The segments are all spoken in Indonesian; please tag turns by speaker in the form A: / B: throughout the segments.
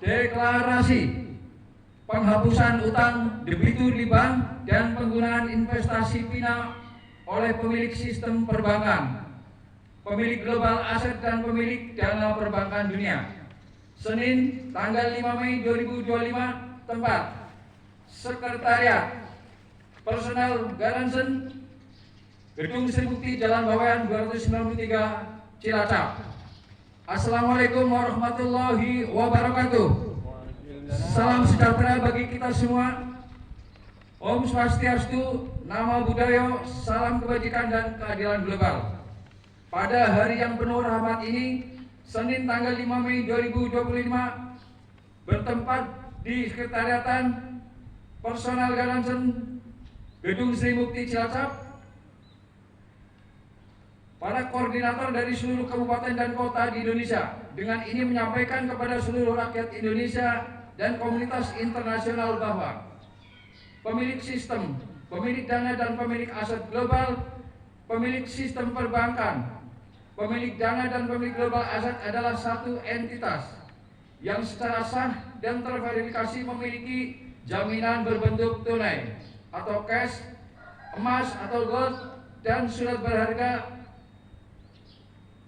A: Deklarasi penghapusan utang debitur di bank dan penggunaan investasi PINA oleh pemilik sistem perbankan, pemilik global aset dan pemilik dana perbankan dunia. Senin, tanggal 5 Mei 2025, tempat Sekretariat Personal Garansen, Gedung Sri Bukti, Jalan Bawean 293, Cilacap. Assalamualaikum warahmatullahi wabarakatuh. Salam sejahtera bagi kita semua. Om Swastiastu, Namo Buddhaya, salam kebajikan dan keadilan global. Pada hari yang penuh rahmat ini, Senin tanggal 5 Mei 2025, bertempat di Sekretariatan Personal Garansen, Gedung Sri Bukti, Cilacap, para koordinator dari seluruh kabupaten dan kota di Indonesia dengan ini menyampaikan kepada seluruh rakyat Indonesia dan komunitas internasional bahwa pemilik sistem, pemilik dana dan pemilik aset global, pemilik sistem perbankan, pemilik dana dan pemilik global aset adalah satu entitas yang secara sah dan terverifikasi memiliki jaminan berbentuk tunai atau cash, emas atau gold, dan surat berharga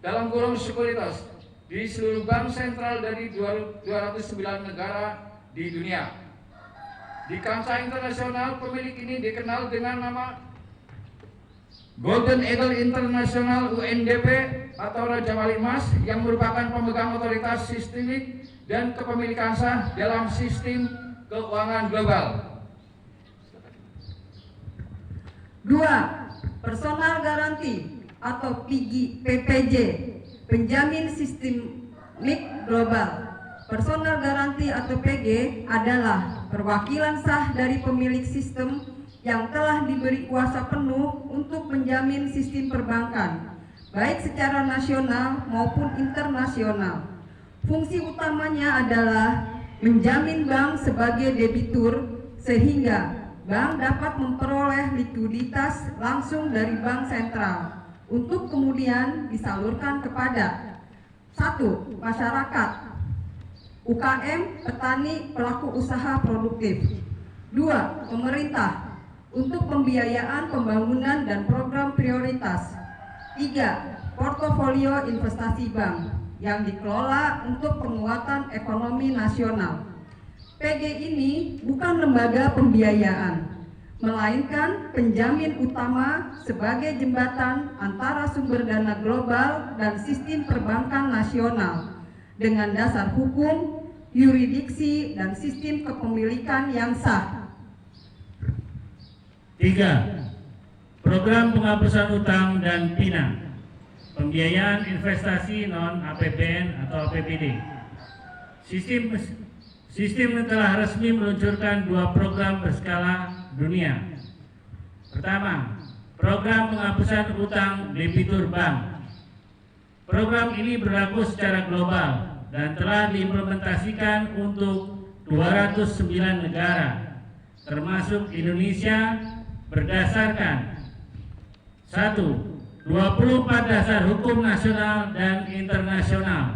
A: dalam kurung sekuritas di seluruh bank sentral dari 209 negara di dunia. Di kancah internasional, pemilik ini dikenal dengan nama Golden Eagle International UNDP atau Raja Wali Emas, yang merupakan pemegang otoritas sistemik dan kepemilikan sah dalam sistem keuangan global.
B: 2. Personal Garanti atau PPJ, penjamin sistemik global. Personal Garanti atau PG adalah perwakilan sah dari pemilik sistem yang telah diberi kuasa penuh untuk menjamin sistem perbankan, baik secara nasional maupun internasional. Fungsi utamanya adalah menjamin bank sebagai debitur sehingga bank dapat memperoleh likuiditas langsung dari bank sentral untuk kemudian disalurkan kepada 1. Masyarakat, UKM, petani, pelaku usaha produktif. 2. Pemerintah untuk pembiayaan pembangunan dan program prioritas. 3. Portofolio investasi bank yang dikelola untuk penguatan ekonomi nasional. PG ini bukan lembaga pembiayaan, melainkan penjamin utama sebagai jembatan antara sumber dana global dan sistem perbankan nasional dengan dasar hukum, yurisdiksi, dan sistem kepemilikan yang sah.
C: 3. Program penghapusan utang dan PINA, pembiayaan investasi non-APBN atau APBD. Sistem telah resmi meluncurkan 2 program berskala dunia. Pertama, program penghapusan utang debitur bank. Program ini berlaku secara global dan telah diimplementasikan untuk 209 negara, termasuk Indonesia, berdasarkan 1. 24 dasar hukum nasional dan internasional,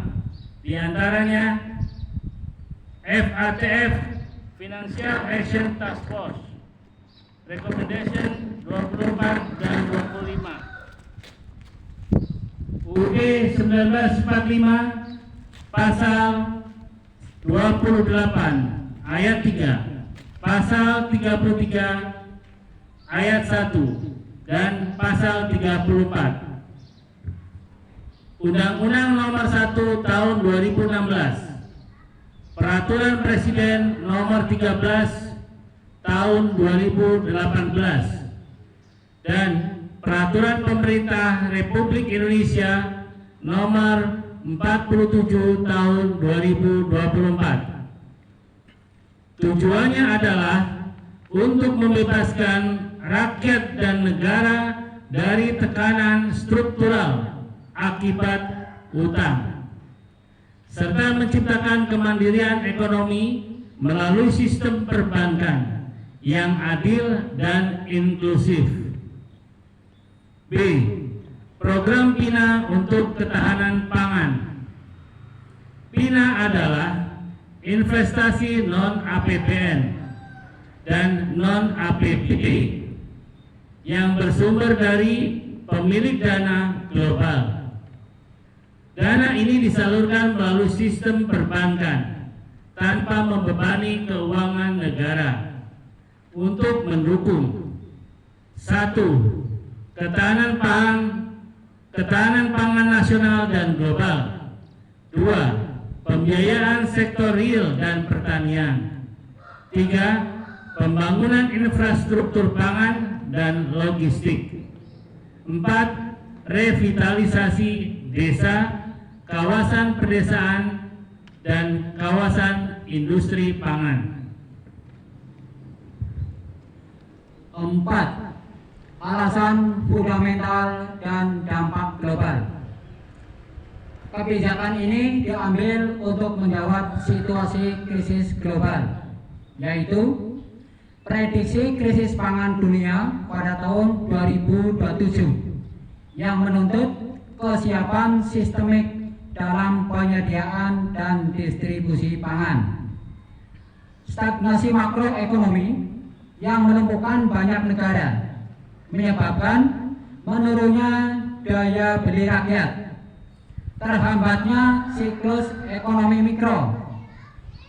C: di antaranya FATF, Financial Action Task Force, Recommendation 24 dan 25, UUD 1945, Pasal 28 Ayat 3, Pasal 33 Ayat 1, dan Pasal 34. Undang-Undang Nomor 1 Tahun 2016, Peraturan Presiden Nomor 13 Tahun 2018, dan Peraturan Pemerintah Republik Indonesia Nomor 47 Tahun 2024. Tujuannya adalah untuk membebaskan rakyat dan negara dari tekanan struktural akibat utang, serta menciptakan kemandirian ekonomi melalui sistem perbankan yang adil dan inklusif. B. Program PINA untuk ketahanan pangan. PINA adalah investasi non-APBN dan non-APBD yang bersumber dari pemilik dana global. Dana ini disalurkan melalui sistem perbankan tanpa membebani keuangan negara untuk mendukung: 1. Ketahanan pangan nasional dan global. 2. Pembiayaan sektor real dan pertanian. 3. Pembangunan infrastruktur pangan dan logistik. 4. Revitalisasi desa, kawasan pedesaan, dan kawasan industri pangan.
D: 4. Alasan fundamental dan dampak global. Kebijakan ini diambil untuk menjawab situasi krisis global, yaitu prediksi krisis pangan dunia pada tahun 2027 yang menuntut kesiapan sistemik dalam penyediaan dan distribusi pangan. Stagnasi makroekonomi yang melumpuhkan banyak negara menyebabkan menurunnya daya beli rakyat, terhambatnya siklus ekonomi mikro,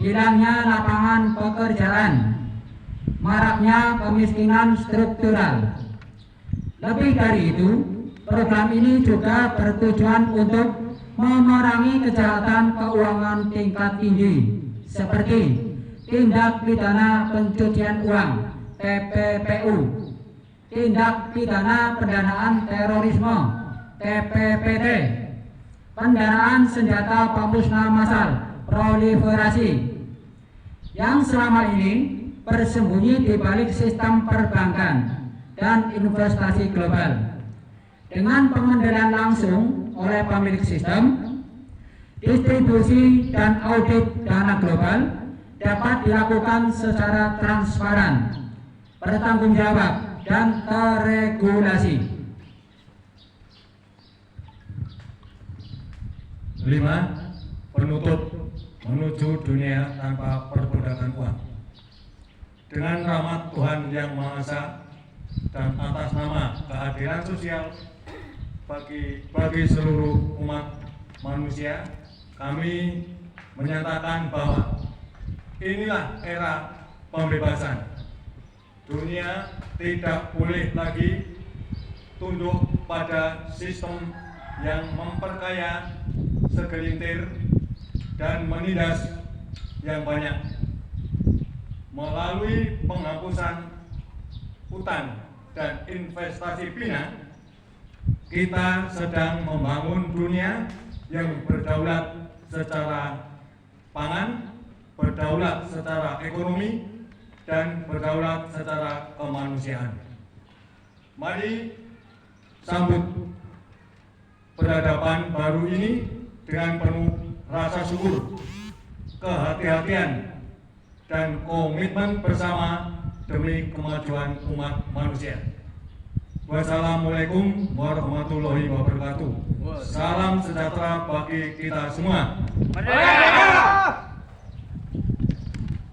D: hilangnya lapangan pekerjaan, maraknya kemiskinan struktural. Lebih dari itu, program ini juga bertujuan untuk memerangi kejahatan keuangan tingkat tinggi seperti tindak pidana pencucian uang (TPPU), tindak pidana pendanaan terorisme (TPPT), pendanaan senjata pemusnah massal proliferasi, yang selama ini bersembunyi di balik sistem perbankan dan investasi global. Dengan pengendalian langsung oleh pemilik sistem, distribusi dan audit dana global dapat dilakukan secara transparan, bertanggung jawab, dan terregulasi.
E: 5. Penutup menuju dunia tanpa perbudakan uang. Dengan rahmat Tuhan Yang Maha Esa dan atas nama keadilan sosial bagi seluruh umat manusia, kami menyatakan bahwa inilah era pembebasan. Dunia tidak boleh lagi tunduk pada sistem yang memperkaya segelintir dan menindas yang banyak. Melalui penghapusan hutan dan investasi bina, kita sedang membangun dunia yang berdaulat secara pangan, berdaulat secara ekonomi, dan berdaulat secara kemanusiaan. Mari sambut peradaban baru ini dengan penuh rasa syukur, kehati-hatian, dan komitmen bersama demi kemajuan umat manusia. Wassalamualaikum warahmatullahi wabarakatuh. Salam sejahtera bagi kita semua.
A: Merdeka!